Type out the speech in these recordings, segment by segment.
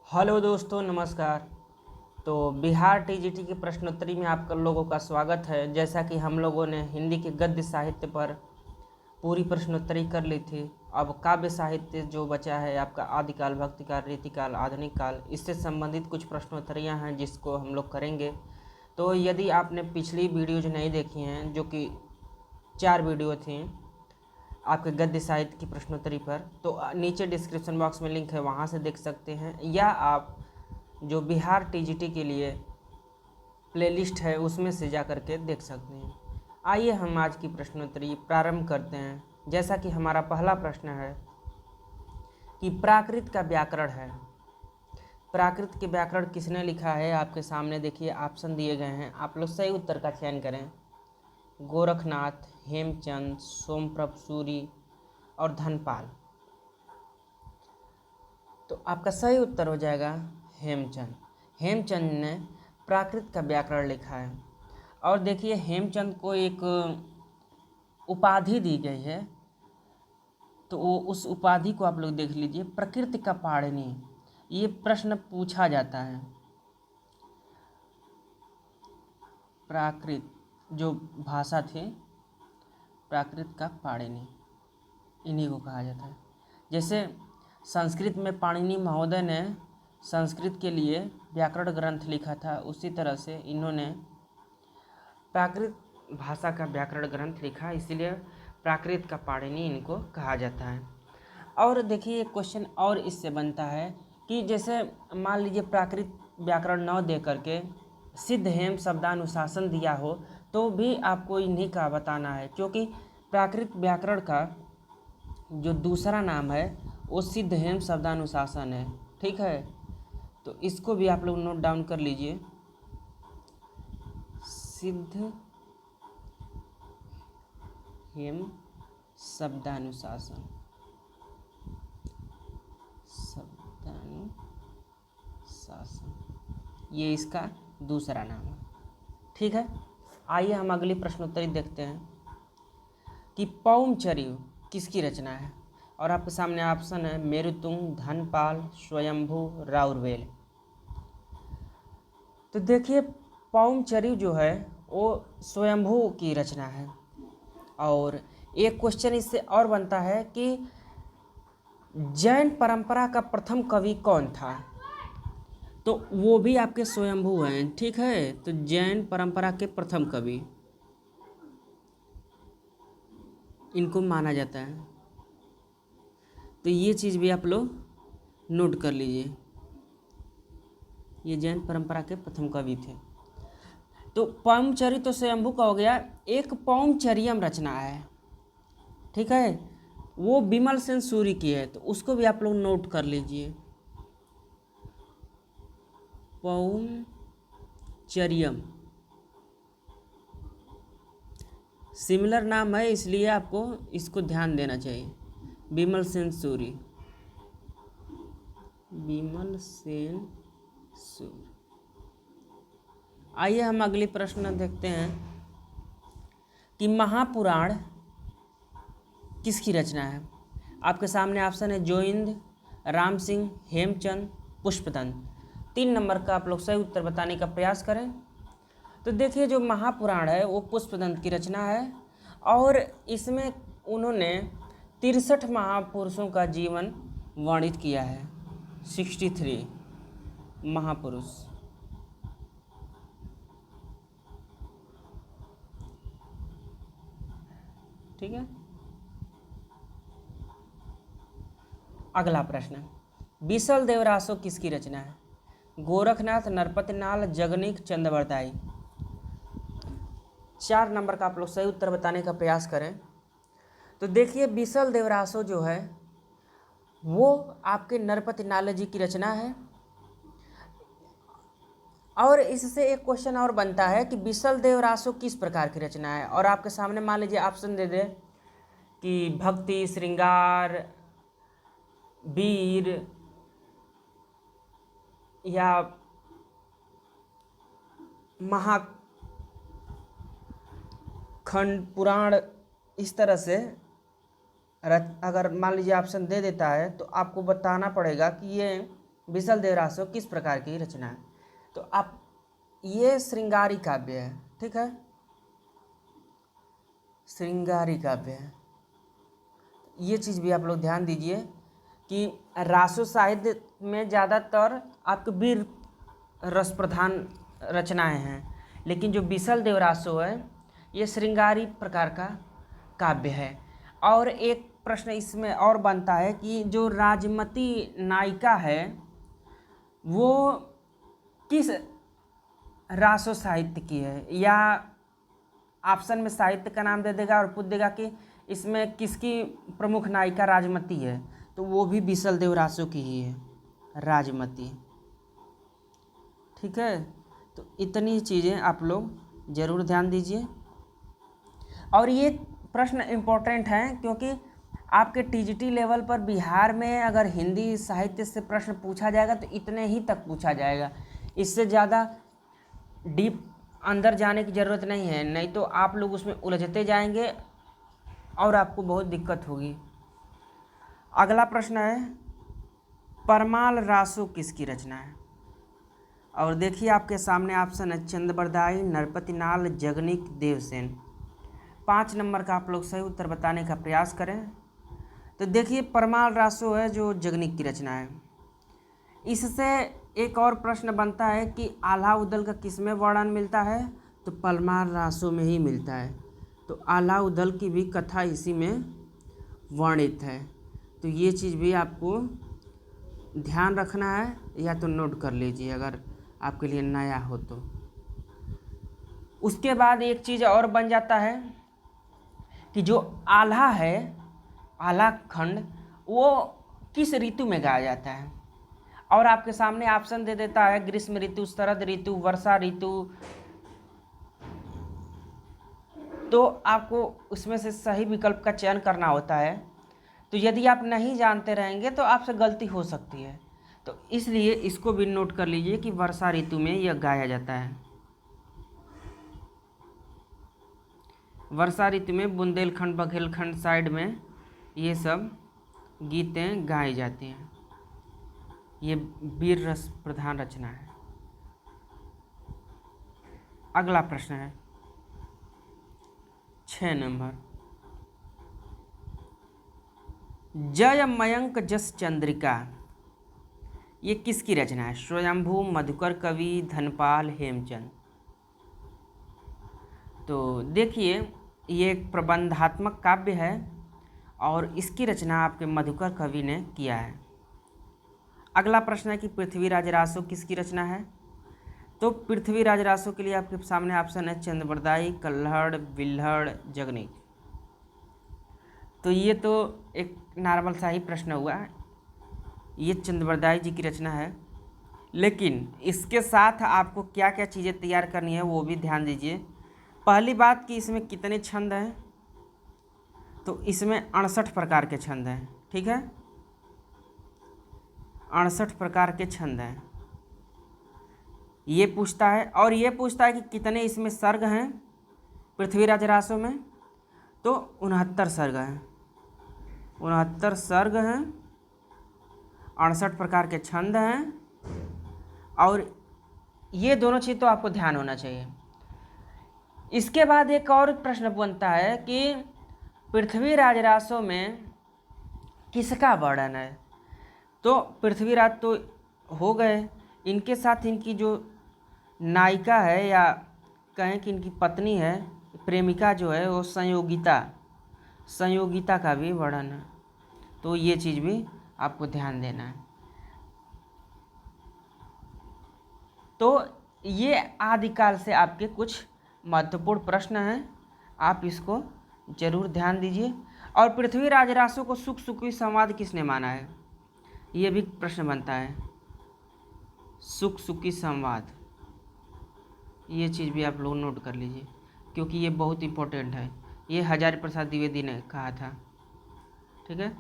Hello दोस्तों, नमस्कार। तो बिहार टीजीटी की प्रश्नोत्तरी में आप लोगों का स्वागत है। जैसा कि हम लोगों ने हिंदी के गद्य साहित्य पर पूरी प्रश्नोत्तरी कर ली थी। अब काव्य साहित्य जो बचा है आपका आदिकाल, भक्तिकाल, रीतिकाल, आधुनिक काल, इससे संबंधित कुछ प्रश्नोत्तरियां हैं जिसको हम लोग करेंगे। तो यदि आपने पिछली वीडियो जो नहीं देखी हैं, जो कि 4 वीडियो थी आपके गद्य साहित्य की प्रश्नोत्तरी पर, तो नीचे डिस्क्रिप्शन बॉक्स में लिंक है, वहाँ से देख सकते हैं। या आप जो बिहार टीजीटी के लिए प्लेलिस्ट है उसमें से जा कर के देख सकते हैं। आइए हम आज की प्रश्नोत्तरी प्रारंभ करते हैं। जैसा कि हमारा पहला प्रश्न है कि प्राकृत का व्याकरण है। प्राकृत के व्याकरण किसने लिखा है? आपके सामने देखिए ऑप्शन दिए गए हैं, आप लोग सही उत्तर का चयन करें। गोरखनाथ, हेमचंद, सोमप्रभ सूरी और धनपाल। तो आपका सही उत्तर हो जाएगा हेमचंद। हेमचंद ने प्राकृत का व्याकरण लिखा है। और देखिए हेमचंद को एक उपाधि दी गई है, तो वो उस उपाधि को आप लोग देख लीजिए, प्रकृति का पाणिनि। ये प्रश्न पूछा जाता है। प्राकृत जो भाषा थी, प्राकृत का पाणिनि, इन्हीं को कहा जाता है। जैसे संस्कृत में पाणिनि महोदय ने संस्कृत के लिए व्याकरण ग्रंथ लिखा था, उसी तरह से इन्होंने प्राकृत भाषा का व्याकरण ग्रंथ लिखा, इसीलिए प्राकृत का पाणिनि इनको कहा जाता है। और देखिए एक क्वेश्चन और इससे बनता है कि जैसे मान लीजिए प्राकृत व्याकरण न दे करके सिद्ध हेम शब्दानुशासन दिया हो, तो भी आपको इन्हीं का बताना है, क्योंकि प्राकृत व्याकरण का जो दूसरा नाम है वो सिद्ध हेम शब्दानुशासन है। ठीक है, तो इसको भी आप लोग नोट डाउन कर लीजिए। सिद्ध हेम शब्दानुशासन, ये इसका दूसरा नाम है। ठीक है, आइए हम अगली प्रश्नोत्तरी देखते हैं कि पौमचर्य किसकी रचना है। और आपके सामने ऑप्शन है मेरुतुंग, धनपाल, स्वयंभू, राउरवेल। तो देखिए पौमचर्य जो है वो स्वयंभू की रचना है। और एक क्वेश्चन इससे और बनता है कि जैन परंपरा का प्रथम कवि कौन था? तो वो भी आपके स्वयंभू हैं। ठीक है, तो जैन परंपरा के प्रथम कवि इनको माना जाता है। तो ये चीज़ भी आप लोग नोट कर लीजिए, ये जैन परंपरा के प्रथम कवि थे। तो पौमचर्य तो स्वयंभू का हो गया। एक पौमचर्यम रचना है, ठीक है, वो विमल सेन सूरी की है, तो उसको भी आप लोग नोट कर लीजिए। पौमचर्यम सिमिलर नाम है, इसलिए आपको इसको ध्यान देना चाहिए। विमल सेन सूरी, विमल सेन सूरी। आइए हम अगली प्रश्न देखते हैं कि महापुराण किसकी रचना है। आपके सामने ऑप्शन है जोइंद, राम सिंह, हेमचंद, पुष्पदंत। 3 नंबर का आप लोग सही उत्तर बताने का प्रयास करें। तो देखिए जो महापुराण है वो पुष्पदंत की रचना है, और इसमें उन्होंने 63 महापुरुषों का जीवन वर्णित किया है। 63 महापुरुष। ठीक है, अगला प्रश्न, बीसल देवरासो किसकी रचना है? गोरखनाथ, नरपतिनाल, जगनीक, चंद्रवरदाई। 4 नंबर का आप लोग सही उत्तर बताने का प्रयास करें। तो देखिए बीसल देवरासो जो है वो आपके नरपतिनाल जी की रचना है। और इससे एक क्वेश्चन और बनता है कि बीसल देवरासो किस प्रकार की रचना है। और आपके सामने मान लीजिए ऑप्शन दे दे कि भक्ति, श्रृंगार, वीर, या महाखंड पुराण, इस तरह से अगर मान लीजिए ऑप्शन दे देता है तो आपको बताना पड़ेगा कि ये बिसल देवरासो किस प्रकार की रचना है? तो आप ये श्रृंगारी काव्य है, ठीक है, श्रृंगारी काव्य है। ये चीज़ भी आप लोग ध्यान दीजिए कि रासो साहित्य में ज़्यादातर आपके वीर रस प्रधान रचनाएं हैं, लेकिन जो बिसल देवरासो है ये श्रृंगारी प्रकार का काव्य है। और एक प्रश्न इसमें और बनता है कि जो राजमती नायिका है वो किस रासो साहित्य की है, या ऑप्शन में साहित्य का नाम दे देगा और पूछ देगा कि इसमें किसकी प्रमुख नायिका राजमती है, तो वो भी बिसल देवरासो की ही है, राजमती। ठीक है, तो इतनी चीज़ें आप लोग ज़रूर ध्यान दीजिए। और ये प्रश्न इम्पोर्टेंट हैं क्योंकि आपके टीजीटी लेवल पर बिहार में अगर हिंदी साहित्य से प्रश्न पूछा जाएगा तो इतने ही तक पूछा जाएगा, इससे ज़्यादा डीप अंदर जाने की ज़रूरत नहीं है, नहीं तो आप लोग उसमें उलझते जाएंगे और आपको बहुत दिक्कत होगी। अगला प्रश्न है, परमाल रासो किसकी रचना है? और देखिए आपके सामने ऑप्शन है चंद्रबरदाई, नरपतिनाल, जगनिक, देवसेन। 5 नंबर का आप लोग सही उत्तर बताने का प्रयास करें। तो देखिए परमाल रासो है जो जगनिक की रचना है। इससे एक और प्रश्न बनता है कि आल्हा उदल का किसमें वर्णन मिलता है? तो परमाल रासो में ही मिलता है। तो आल्हा उदल की भी कथा इसी में वर्णित है। तो ये चीज़ भी आपको ध्यान रखना है, या तो नोट कर लीजिए अगर आपके लिए नया हो तो। उसके बाद एक चीज़ और बन जाता है कि जो आल्हा है, आल्हा खंड, वो किस ऋतु में गाया जाता है? और आपके सामने ऑप्शन दे देता है ग्रीष्म ऋतु, शरद ऋतु, वर्षा ऋतु। तो आपको उसमें से सही विकल्प का चयन करना होता है। तो यदि आप नहीं जानते रहेंगे तो आपसे गलती हो सकती है, तो इसलिए इसको भी नोट कर लीजिए कि वर्षा ऋतु में यह गाया जाता है। वर्षा ऋतु में बुंदेलखंड, बघेलखंड साइड में ये सब गीतें गाई जाती हैं। ये वीर रस प्रधान रचना है। अगला प्रश्न है 6 नंबर, जय मयंक जस चंद्रिका, ये किसकी रचना है? स्वयंभू, मधुकर कवि, धनपाल, हेमचंद। तो देखिए ये एक प्रबंधात्मक काव्य है और इसकी रचना आपके मधुकर कवि ने किया है। अगला प्रश्न है कि पृथ्वीराज रासो किसकी रचना है? तो पृथ्वीराज रासो के लिए आपके सामने ऑप्शन है चंद्रबरदाई, कल्हड़, बिल्हड़, जगनिक। तो ये तो एक नॉर्मल सा ही प्रश्न हुआ, ये चंद्रबरदाई जी की रचना है, लेकिन इसके साथ आपको क्या क्या चीज़ें तैयार करनी है वो भी ध्यान दीजिए। पहली बात कि इसमें कितने छंद हैं? तो इसमें 68 प्रकार के छंद हैं। ठीक है, 68 प्रकार के छंद हैं, ये पूछता है। और ये पूछता है कि कितने इसमें सर्ग हैं पृथ्वीराज रासो में? तो 69 सर्ग हैं, 69 सर्ग हैं, 68 प्रकार के छंद हैं। और ये दोनों चीज़ तो आपको ध्यान होना चाहिए। इसके बाद एक और प्रश्न बनता है कि पृथ्वीराज रासो में किसका वर्णन है? तो पृथ्वीराज तो हो गए, इनके साथ इनकी जो नायिका है या कहें कि इनकी पत्नी है, प्रेमिका जो है, वो संयोगिता का भी वर्णन है। तो ये चीज़ भी आपको ध्यान देना है। तो ये आदिकाल से आपके कुछ महत्वपूर्ण प्रश्न हैं, आप इसको जरूर ध्यान दीजिए। और पृथ्वीराज रासो को सुख सुखी संवाद किसने माना है? ये भी प्रश्न बनता है, सुख सुखी संवाद, ये चीज़ भी आप लोग नोट कर लीजिए क्योंकि ये बहुत इम्पोर्टेंट है। ये हजारी प्रसाद द्विवेदी ने कहा था। ठीक है,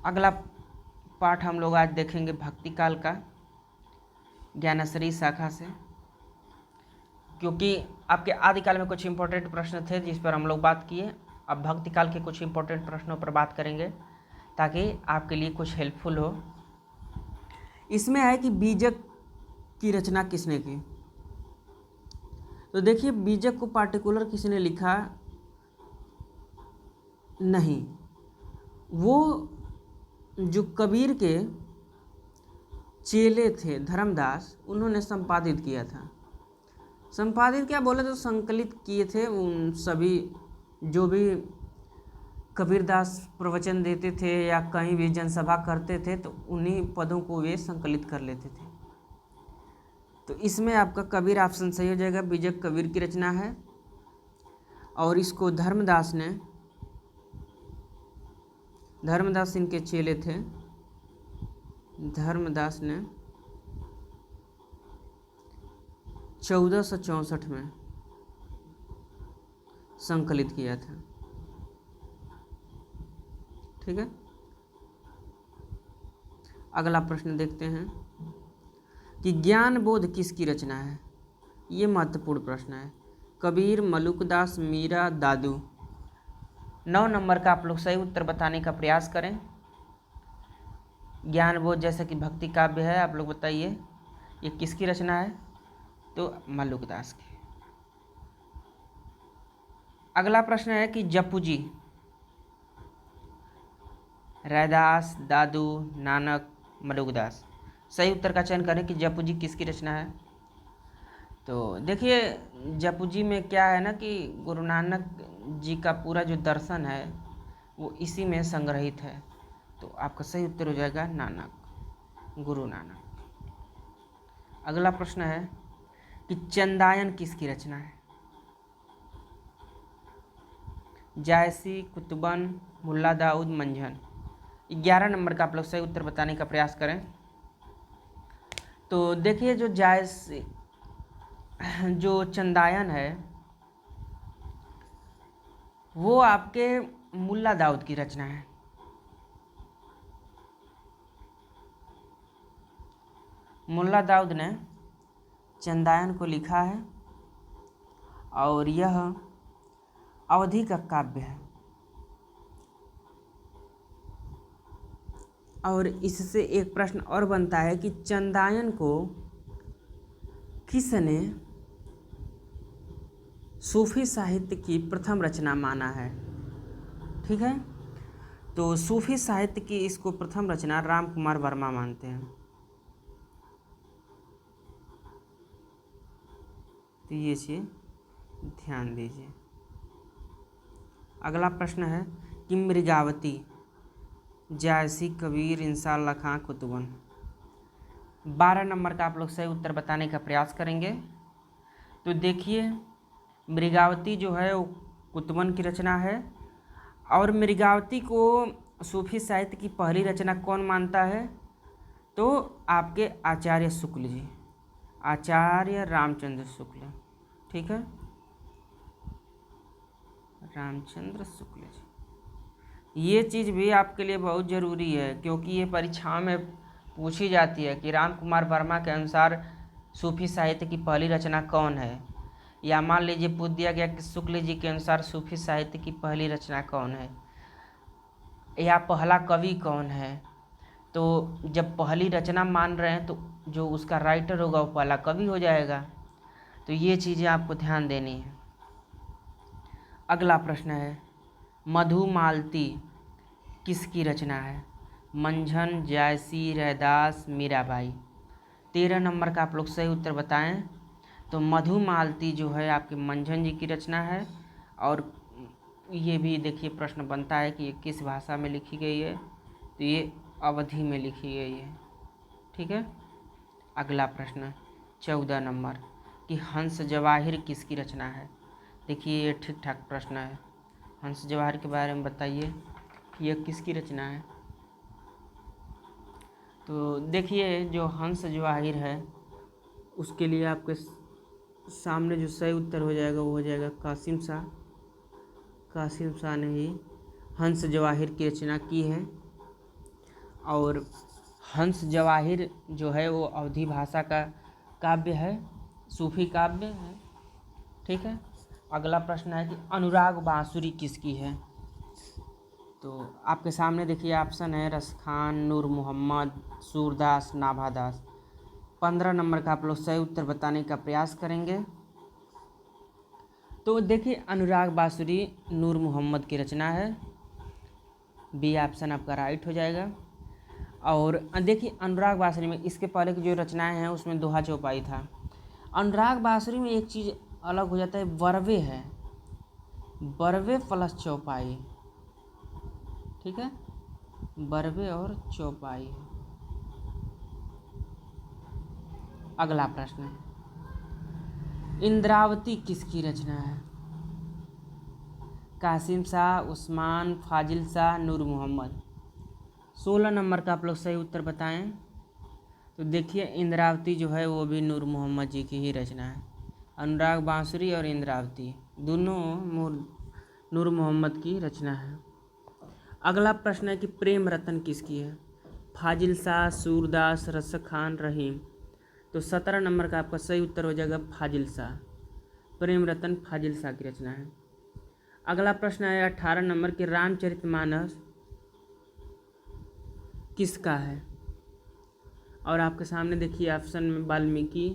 अगला पाठ हम लोग आज देखेंगे भक्ति काल का, ज्ञानश्री शाखा से, क्योंकि आपके आदिकाल में कुछ इम्पोर्टेंट प्रश्न थे जिस पर हम लोग बात किए। अब भक्ति काल के कुछ इम्पोर्टेंट प्रश्नों पर बात करेंगे ताकि आपके लिए कुछ हेल्पफुल हो। इसमें है कि बीजक की रचना किसने की। तो देखिए बीजक को पार्टिकुलर किसने लिखा नहीं, वो जो कबीर के चेले थे धर्मदास, उन्होंने संपादित किया था। संपादित क्या बोले तो संकलित किए थे उन सभी जो भी कबीरदास प्रवचन देते थे या कहीं भी जनसभा करते थे तो उन्हीं पदों को वे संकलित कर लेते थे। तो इसमें आपका कबीर ऑप्शन सही हो जाएगा। बीजक कबीर की रचना है और इसको धर्मदास इनके चेले थे, धर्मदास ने 1464 में संकलित किया था। ठीक है, अगला प्रश्न देखते हैं कि ज्ञान बोध किसकी रचना है। ये महत्वपूर्ण प्रश्न है। कबीर, मलुकदास, मीरा, दादू। 9 नंबर का आप लोग सही उत्तर बताने का प्रयास करें। ज्ञान बोध जैसे कि भक्ति काव्य है, आप लोग बताइए ये किसकी रचना है। तो मलुकदास की। अगला प्रश्न है कि जपुजी, रैदास, दादू, नानक, मलुकदास। सही उत्तर का चयन करें कि जपुजी किसकी रचना है। तो देखिए जपुजी में क्या है ना कि गुरु नानक जी का पूरा जो दर्शन है वो इसी में संग्रहित है। तो आपका सही उत्तर हो जाएगा नानक, गुरु नानक। अगला प्रश्न है कि चंदायन किसकी रचना है। जायसी, कुतुबन, मुल्ला दाऊद, मंझन। 11 नंबर का आप लोग सही उत्तर बताने का प्रयास करें। तो देखिए जो चंदायन है वो आपके मुल्ला दाऊद की रचना है। मुल्ला दाऊद ने चंदायन को लिखा है और यह अवधि का काव्य है। और इससे एक प्रश्न और बनता है कि चंदायन को किसने सूफी साहित्य की प्रथम रचना माना है। ठीक है, तो सूफी साहित्य की इसको प्रथम रचना राम कुमार वर्मा मानते हैं। तो ये चीज़ ध्यान दीजिए। अगला प्रश्न है कि मृगावती, जायसी, कबीर, इंसान, खां, कुतुबन। 12 नंबर का आप लोग सही उत्तर बताने का प्रयास करेंगे। तो देखिए मृगावती जो है वो कुतुबन की रचना है और मृगावती को सूफी साहित्य की पहली रचना कौन मानता है। तो आपके आचार्य शुक्ल जी, आचार्य रामचंद्र शुक्ल। ठीक है, रामचंद्र शुक्ल जी। ये चीज़ भी आपके लिए बहुत ज़रूरी है क्योंकि ये परीक्षाओं में पूछी जाती है कि राम कुमार वर्मा के अनुसार सूफी साहित्य की पहली रचना कौन है, या मान लीजिए पूछ दिया गया कि शुक्ल जी के अनुसार सूफी साहित्य की पहली रचना कौन है या पहला कवि कौन है। तो जब पहली रचना मान रहे हैं तो जो उसका राइटर होगा वो पहला कवि हो जाएगा। तो ये चीज़ें आपको ध्यान देनी है। अगला प्रश्न है मधुमालती किसकी रचना है। मंझन, जायसी, रैदास, मीराबाई। 13 नंबर का आप लोग सही उत्तर बताएं। तो मधुमालती जो है आपके मंझन जी की रचना है और ये भी देखिए प्रश्न बनता है कि ये किस भाषा में लिखी गई है। तो ये अवधि में लिखी गई है। ठीक है, अगला प्रश्न 14 नंबर कि हंस जवाहिर किसकी रचना है। देखिए ये ठीक ठाक प्रश्न है। हंस जवाहिर के बारे में बताइए यह किसकी रचना है। तो देखिए जो हंस जवाहिर है उसके लिए आपके सामने जो सही उत्तर हो जाएगा वो हो जाएगा कासिम शाह। कासिम शाह ने ही हंस जवाहिर की रचना की है और हंस जवाहिर जो है वो अवधी भाषा का काव्य है, सूफी काव्य है। ठीक है, अगला प्रश्न है कि अनुराग बांसुरी किसकी है। तो आपके सामने देखिए ऑप्शन है रसखान, नूर मोहम्मद, सूरदास, नाभादास। 15 नंबर का आप लोग सही उत्तर बताने का प्रयास करेंगे। तो देखिए अनुराग बांसुरी नूर मोहम्मद की रचना है, बी ऑप्शन आपका राइट हो जाएगा। और देखिए अनुराग बांसुरी में इसके पहले की जो रचनाएं हैं उसमें दोहा चौपाई था। अनुराग बांसुरी में एक चीज़ अलग हो जाता है, बरवे है, बरवे प्लस चौपाई, ठीक है, बरवे और चौपाई। अगला प्रश्न है, इंद्रावती किसकी रचना है? कासिम शाह, उस्मान, फाजिल शाह, नूर मोहम्मद। 16 नंबर का आप लोग सही उत्तर बताएं। तो देखिए इंद्रावती जो है वो भी नूर मोहम्मद जी की ही रचना है। अनुराग बांसुरी और इंद्रावती दोनों नूर मोहम्मद की रचना है। अगला प्रश्न है कि प्रेम रतन किसकी है? फाजिल शाह, सूरदास, रसखान, रहीम। तो 17 नंबर का आपका सही उत्तर हो जाएगा फाजिल शाह। प्रेम रतन फाजिल शाह की रचना है। अगला प्रश्न है 18 नंबर के रामचरितमानस किसका है? और आपके सामने देखिए ऑप्शन में वाल्मीकि,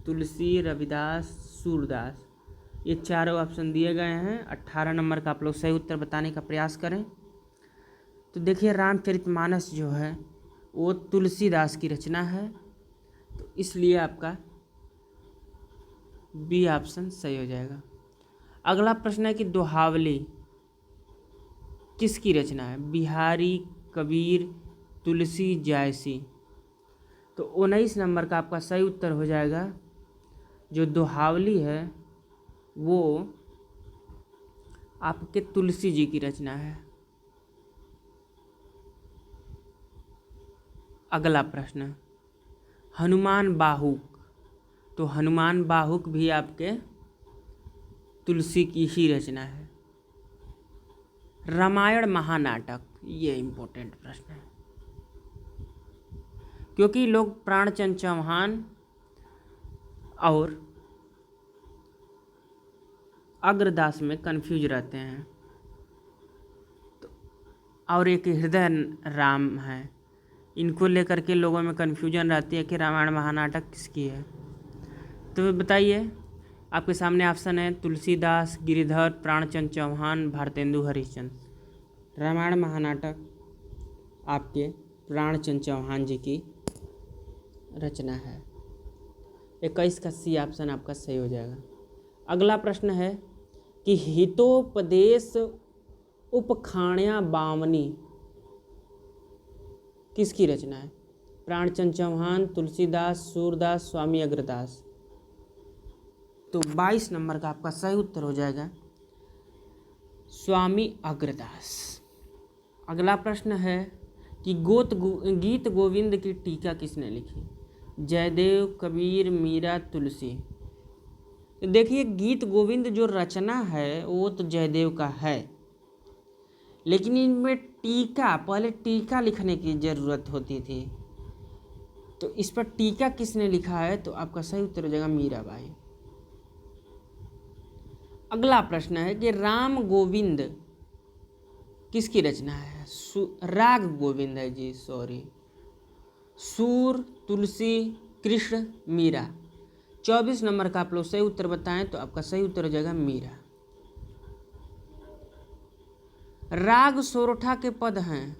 तुलसी, रविदास, सूरदास, ये चारों ऑप्शन दिए गए हैं। 18 नंबर का आप लोग सही उत्तर बताने का प्रयास करें। तो देखिए रामचरितमानस जो है वो तुलसीदास की रचना है, तो इसलिए आपका बी ऑप्शन सही हो जाएगा। अगला प्रश्न है कि दोहावली किसकी रचना है? बिहारी, कबीर, तुलसी, जायसी। तो 19 नंबर का आपका सही उत्तर हो जाएगा, जो दोहावली है वो आपके तुलसी जी की रचना है। अगला प्रश्न, हनुमान बाहुक। तो हनुमान बाहुक भी आपके तुलसी की ही रचना है। रामायण महानाटक, ये इम्पोर्टेंट प्रश्न है क्योंकि लोग प्राणचंद चौहान और अग्रदास में कंफ्यूज रहते हैं। तो और एक हृदय राम है, इनको लेकर के लोगों में कन्फ्यूजन रहती है कि रामायण महानाटक किसकी है। तो बताइए, आपके सामने ऑप्शन है तुलसीदास, गिरिधर, प्राणचंद चौहान, भारतेंदु हरिश्चंद्र। रामायण महानाटक आपके प्राणचंद चौहान जी की रचना है। 21 का सी ऑप्शन आपका सही हो जाएगा। अगला प्रश्न है कि हितोपदेश उपखाण्या बावनी किसकी रचना है? प्राणचंद चौहान, तुलसीदास, सूरदास, स्वामी अग्रदास। तो 22 नंबर का आपका सही उत्तर हो जाएगा स्वामी अग्रदास। अगला प्रश्न है कि गीत गोविंद की टीका किसने लिखी? जयदेव, कबीर, मीरा, तुलसी। तो देखिए गीत गोविंद जो रचना है वो तो जयदेव का है, लेकिन इनमें टीका, पहले टीका लिखने की ज़रूरत होती थी, तो इस पर टीका किसने लिखा है? तो आपका सही उत्तर हो जाएगा मीराबाई। अगला प्रश्न है कि राम गोविंद किसकी रचना है? राग गोविंद है जी, सॉरी। सूर, तुलसी, कृष्ण, मीरा। 24 नंबर का आप लोग सही उत्तर बताएं तो आपका सही उत्तर हो जाएगा मीरा। राग सोरठा के पद हैं,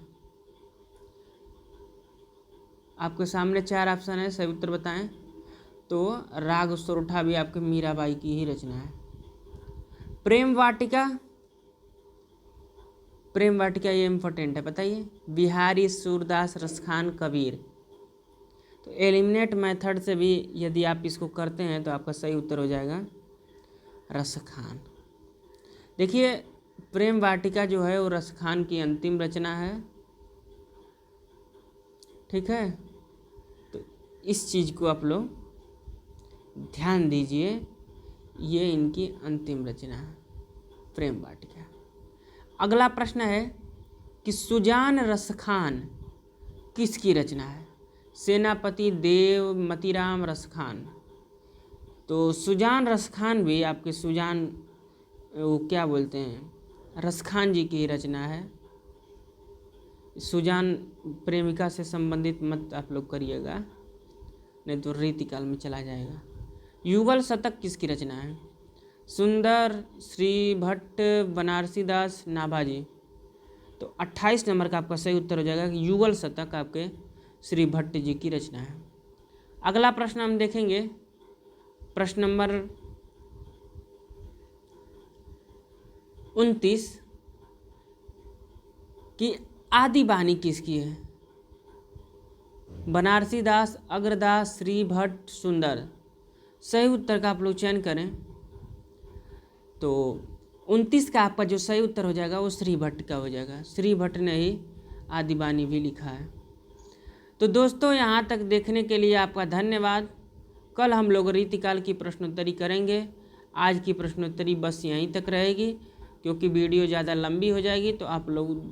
आपके सामने 4 ऑप्शन है, सही उत्तर बताएं। तो राग सोरठा भी आपके मीराबाई की ही रचना है। प्रेम वाटिका, प्रेम वाटिका ये इम्पोर्टेंट है, बताइए। बिहारी, सूरदास, रसखान, कबीर। तो एलिमिनेट मेथड से भी यदि आप इसको करते हैं तो आपका सही उत्तर हो जाएगा रसखान। देखिए प्रेम वाटिका जो है वो रसखान की अंतिम रचना है, ठीक है। तो इस चीज़ को आप लोग ध्यान दीजिए, ये इनकी अंतिम रचना है प्रेम वाटिका। अगला प्रश्न है कि सुजान रसखान किसकी रचना है? सेनापति, देव, मतीराम, रसखान। तो सुजान रसखान भी आपके सुजान वो क्या बोलते हैं, रसखान जी की रचना है। सुजान प्रेमिका से संबंधित मत आप लोग करिएगा, नहीं तो रीतिकाल में चला जाएगा। युगल शतक किसकी रचना है? सुंदर, श्री भट्ट, बनारसी दास, नाभाजी। तो 28 नंबर का आपका सही उत्तर हो जाएगा कि युगल शतक आपके श्री भट्ट जी की रचना है। अगला प्रश्न हम देखेंगे, प्रश्न नंबर 29 कि आदि बानी किसकी है? बनारसी दास, अग्रदास, श्री भट्ट, सुंदर। सही उत्तर का आप लोग चयन करें। तो 29 का आपका जो सही उत्तर हो जाएगा वो श्री भट्ट का हो जाएगा। श्री भट्ट ने ही आदि बानी भी लिखा है। तो दोस्तों, यहाँ तक देखने के लिए आपका धन्यवाद। कल हम लोग रीतिकाल की प्रश्नोत्तरी करेंगे। आज की प्रश्नोत्तरी बस यहीं तक रहेगी, क्योंकि वीडियो ज़्यादा लंबी हो जाएगी तो आप लोग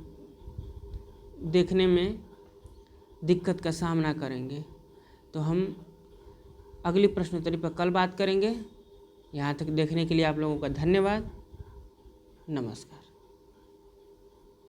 देखने में दिक्कत का सामना करेंगे। तो हम अगली प्रश्नोत्तरी पर कल बात करेंगे। यहाँ तक देखने के लिए आप लोगों का धन्यवाद। नमस्कार।